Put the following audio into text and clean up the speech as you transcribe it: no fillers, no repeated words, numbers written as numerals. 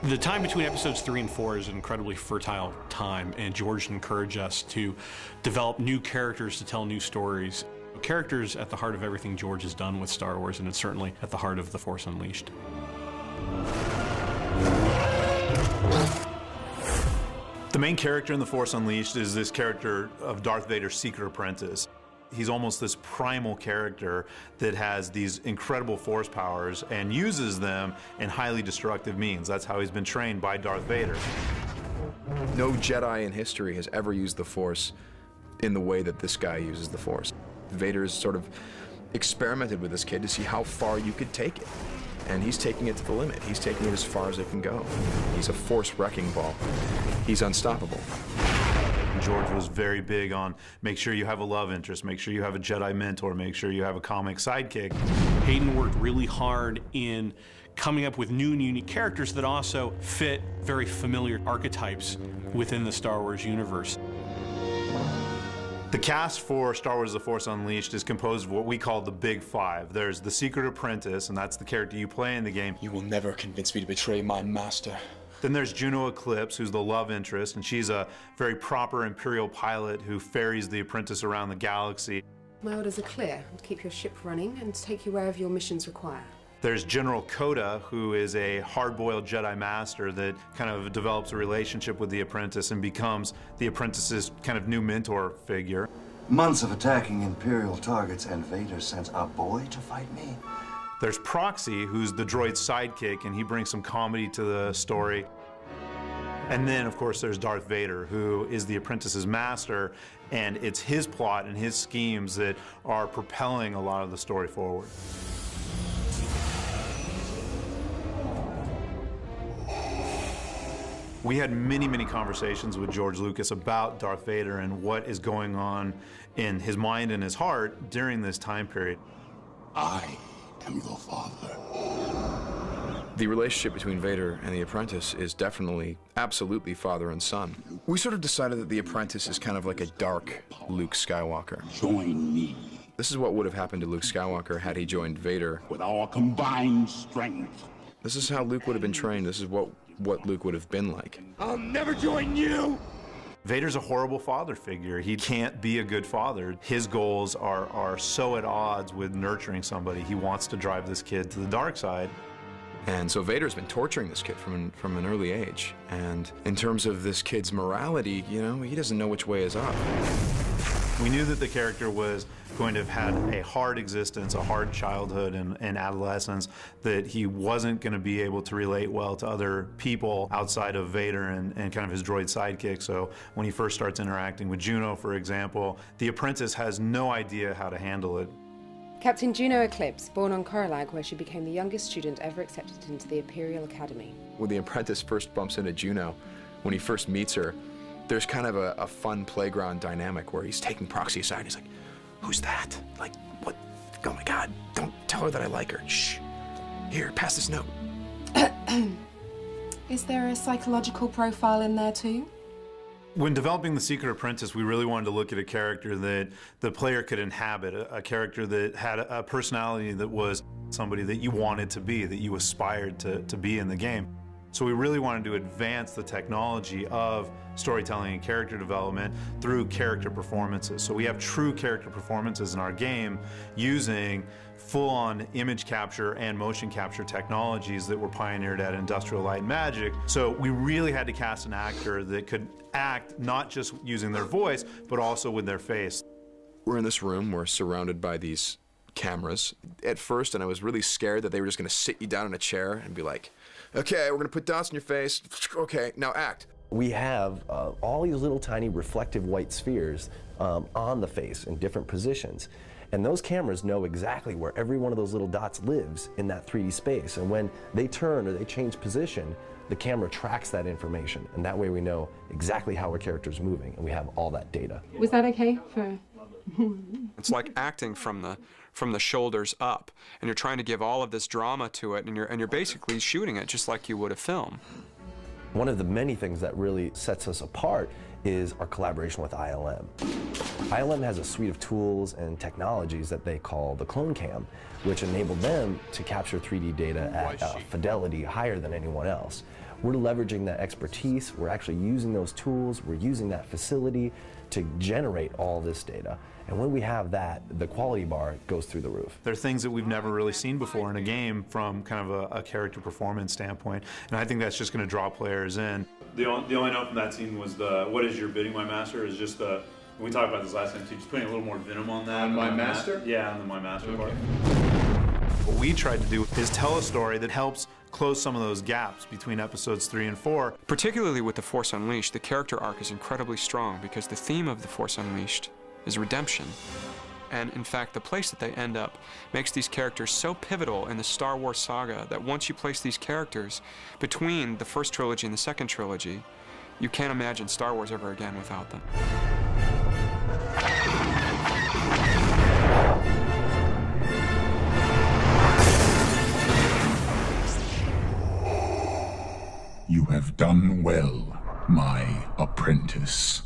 The time between episodes 3 and 4 is an incredibly fertile time, and George encouraged us to develop new characters to tell new stories. Characters at the heart of everything George has done with Star Wars, and it's certainly at the heart of The Force Unleashed. The main character in The Force Unleashed is this character of Darth Vader's secret apprentice. He's almost this primal character that has these incredible Force powers and uses them in highly destructive means. That's how he's been trained by Darth Vader. No Jedi in history has ever used the Force in the way that this guy uses the Force. Vader's sort of experimented with this kid to see how far you could take it. And he's taking it to the limit. He's taking it as far as it can go. He's a Force wrecking ball. He's unstoppable. George was very big on make sure you have a love interest, make sure you have a Jedi mentor, make sure you have a comic sidekick. Hayden worked really hard in coming up with new and unique characters that also fit very familiar archetypes within the Star Wars universe. The cast for Star Wars The Force Unleashed is composed of what we call the Big Five. There's the Secret Apprentice, and that's the character you play in the game. You will never convince me to betray my master. Then there's Juno Eclipse, who's the love interest, and she's a very proper Imperial pilot who ferries the apprentice around the galaxy. My orders are clear: to keep your ship running and to take you wherever your missions require. There's General Coda, who is a hard-boiled Jedi Master that kind of develops a relationship with the apprentice and becomes the apprentice's kind of new mentor figure. Months of attacking Imperial targets, and Vader sends a boy to fight me? There's Proxy, who's the droid's sidekick, and he brings some comedy to the story. And then, of course, there's Darth Vader, who is the apprentice's master, and it's his plot and his schemes that are propelling a lot of the story forward. We had many, many conversations with George Lucas about Darth Vader and what is going on in his mind and his heart during this time period. I am your father. The relationship between Vader and the apprentice is definitely, absolutely father and son. We sort of decided that the apprentice is kind of like a dark Luke Skywalker. Join me. This is what would have happened to Luke Skywalker had he joined Vader. With our combined strength. This is how Luke would have been trained. This is what Luke would have been like. I'll never join you! Vader's a horrible father figure. He can't be a good father. His goals are so at odds with nurturing somebody. He wants to drive this kid to the dark side. And so Vader's been torturing this kid from an early age. And in terms of this kid's morality, you know, he doesn't know which way is up. We knew that the character was going to have had a hard existence, a hard childhood and adolescence, that he wasn't going to be able to relate well to other people outside of Vader and kind of his droid sidekick. So when he first starts interacting with Juno, for example, the apprentice has no idea how to handle it. Captain Juno Eclipse, born on Koralag, where she became the youngest student ever accepted into the Imperial Academy. When the apprentice first bumps into Juno, when he first meets her, there's kind of a fun playground dynamic where he's taking Proxy aside. He's like, "Who's that? Like, what? Oh my God, don't tell her that I like her. Shh. Here, pass this note." Is there a psychological profile in there too? When developing The Secret Apprentice, we really wanted to look at a character that the player could inhabit, a character that had a personality that was somebody that you wanted to be, that you aspired to be in the game. So we really wanted to advance the technology of storytelling and character development through character performances. So we have true character performances in our game using full-on image capture and motion capture technologies that were pioneered at Industrial Light and Magic. So we really had to cast an actor that could act not just using their voice, but also with their face. We're in this room, we're surrounded by these cameras. At first, and I was really scared that they were just gonna sit you down in a chair and be like, "Okay, we're gonna put dots in your face. Okay, now act." We have all these little tiny reflective white spheres on the face in different positions. And those cameras know exactly where every one of those little dots lives in that 3D space. And when they turn or they change position, the camera tracks that information. And that way we know exactly how our character's moving, and we have all that data. Was that okay for... It's like acting from the shoulders up, and you're trying to give all of this drama to it, and you're basically shooting it just like you would a film. One of the many things that really sets us apart is our collaboration with ILM. ILM has a suite of tools and technologies that they call the Clone Cam, which enable them to capture 3D data at a fidelity higher than anyone else. we're leveraging that expertise, we're actually using those tools, we're using that facility to generate all this data. And when we have that, the quality bar goes through the roof. There are things that we've never really seen before in a game from kind of a character performance standpoint, and I think that's just going to draw players in. The only note from that scene was the "What is your bidding, my master?" is just the. We talked about this last time too. Just putting a little more venom on that. On my master? Yeah, on the my master part. What we tried to do is tell a story that helps close some of those gaps between episodes 3 and 4. Particularly with The Force Unleashed, the character arc is incredibly strong because the theme of The Force Unleashed is redemption. And in fact, the place that they end up makes these characters so pivotal in the Star Wars saga that once you place these characters between the first trilogy and the second trilogy, you can't imagine Star Wars ever again without them. You have done well, my apprentice.